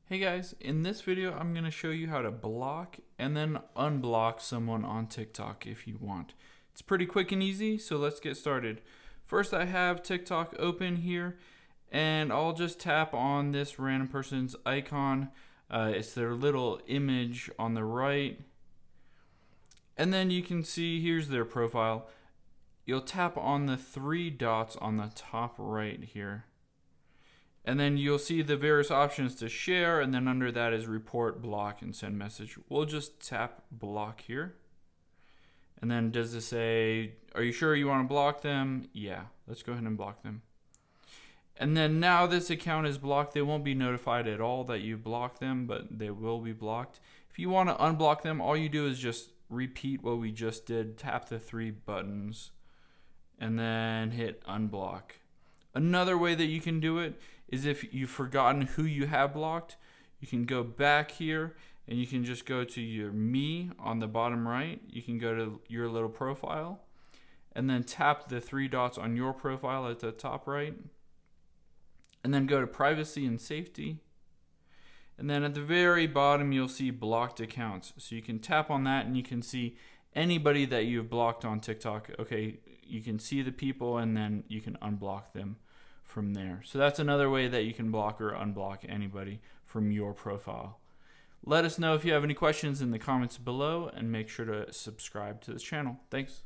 Hey guys, in this video I'm going to show you how to block and then unblock someone on TikTok if you want. It's pretty quick and easy, so let's get started. First, I have TikTok open here and I'll just tap on this random person's icon. It's their little image on the right. And then you can see here's their profile. You'll tap on the three dots on the top right here. And then you'll see the various options to share, and then under that is report, block, and send message. We'll just tap block here. And then does it say, are you sure you want to block them? Yeah, let's go ahead and block them. And then now this account is blocked. They won't be notified at all that you blocked them, but they will be blocked. If you want to unblock them, all you do is just repeat what we just did. Tap the three buttons and then hit unblock. Another way that you can do it is if you've forgotten who you have blocked, you can go back here and you can just go to your me on the bottom right. You can go to your little profile and then tap the three dots on your profile at the top right. And then go to privacy and safety. And then at the very bottom, you'll see blocked accounts. So you can tap on that and you can see anybody that you've blocked on TikTok. Okay, you can see the people and then you can unblock them from there. So that's another way that you can block or unblock anybody from your profile. Let us know if you have any questions in the comments below and make sure to subscribe to this channel. Thanks.